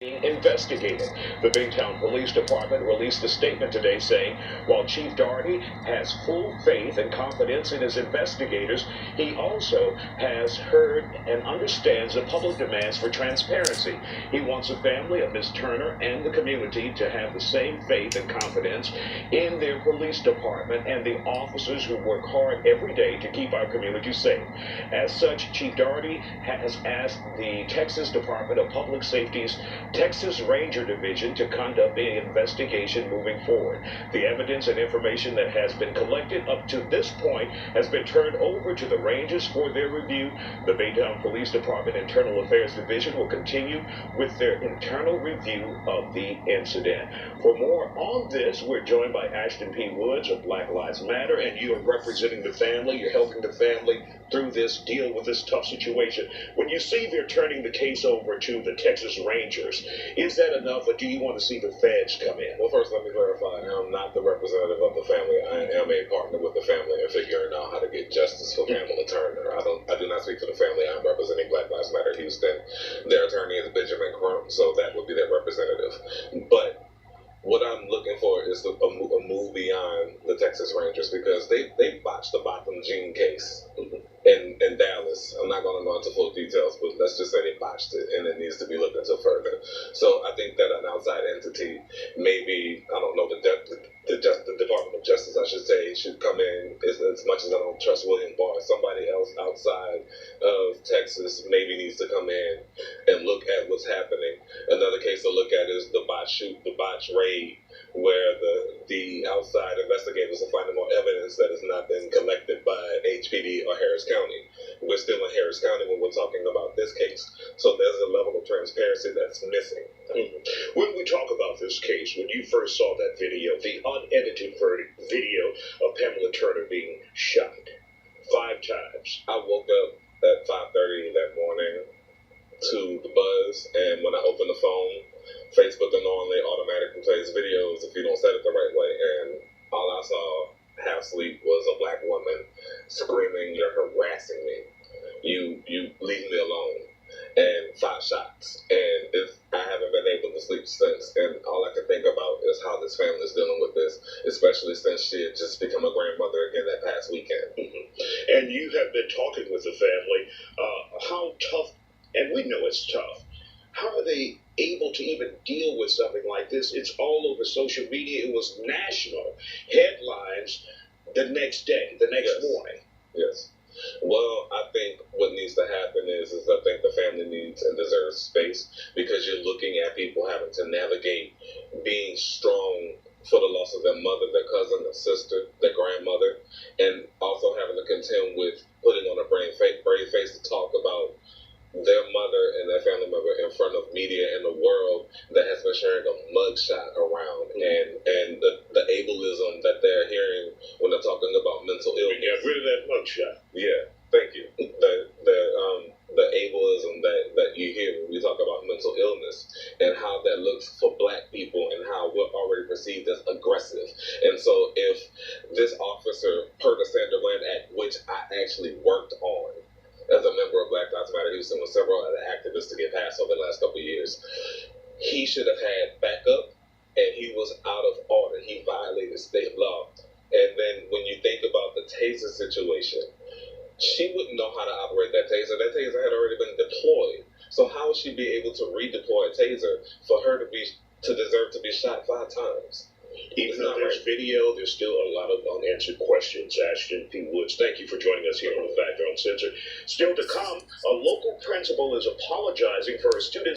investigated. The Baytown Police Department released a statement today saying, while Chief Daugherty has full faith and confidence in his investigators, he also has heard and understands the public demands for transparency. He wants the family of Ms. Turner and the community to have the same faith and confidence in their police department and the officers who work hard every day to keep our community safe. As such, Chief Daugherty has asked the Texas Department of Public Safety's Texas Ranger Division to conduct an investigation moving forward. The evidence and information that has been collected up to this point has been turned over to the Rangers for their review. The Baytown Police Department Internal Affairs Division will continue with their internal review of the incident. For more on this, we're joined by Ashton P. Woods of Black Lives Matter, and you are representing the family. You're helping the family through this deal with this tough situation. When you see they're turning the case over to the Texas Rangers, is that enough, or do you want to see the feds come in? Well, first, let me clarify. I'm not the representative of the family. I am a partner with the family in figuring out how to get justice for Pamela Turner. I do not speak for the family. I'm representing Black Lives Matter Houston. Their attorney is Benjamin Crump, so that would be their representative. But what I'm looking for is a move beyond the Texas Rangers, because they botched the Botham Jean case in Dallas. I'm not going to go into full details, but let's just say they botched it, and it needs to be looked into further. So I think that an outside entity, maybe, I don't know, the Department of Justice, I should say, should come in. As much as I don't trust William Barr, somebody else outside of Texas maybe needs to come in and look at what's happening. Another case to look at is the botch raid, where the outside investigators are finding more evidence that has not been collected by HPD or Harris County. We're still in Harris County when we're talking about this case. So there's a level of transparency that's missing. When we talk about this case, when you first saw that video, the unedited video of Pamela Turner being shot 5 times. I woke up at 5:30 that morning to the buzz, and when I opened the phone, Facebook normally automatically plays videos if you don't set it the right way, and all I saw half sleep was a black woman screaming, "You're harassing me. You leave me alone." And 5 shots. And I haven't been able to sleep since. And all I can think about is how this family is dealing with this, especially since she had just become a grandmother again that past weekend. And you have been talking with the family. How tough, and we know it's tough, how are they able to even deal with something like this? It's all over social media. It was national headlines the next day, the next morning. Yes. Well, I think what needs to happen is I think the family needs and deserves space, because you're looking at people having to navigate being strong for the loss of their mother, their cousin, their sister, their grandmother, and also having to contend with putting on a brave face to talk about their mother and their family member in front of media and the world that has been sharing a mugshot around, and the ableism that they're hearing when they're talking about mental illness. We got rid of that mugshot. Yeah, thank you. The ableism that you hear when we talk about mental illness, and how that looks for black people, and how we're already perceived as aggressive. And so if this officer, per the Sanderland Act, which I actually worked on as a member of Black Lives Matter Houston with several other activists to get passed over the last couple of years, he should have had backup, and he was out of order. He violated state law. And then when you think about the taser situation, she wouldn't know how to operate that taser. That taser had already been deployed. So how would she be able to redeploy a taser for her to deserve to be shot 5 times? Even though there's video, there's still a lot of unanswered questions. Ashton P. Woods, thank you for joining us here on The Factor Uncensored. Still to come, a local principal is apologizing for a student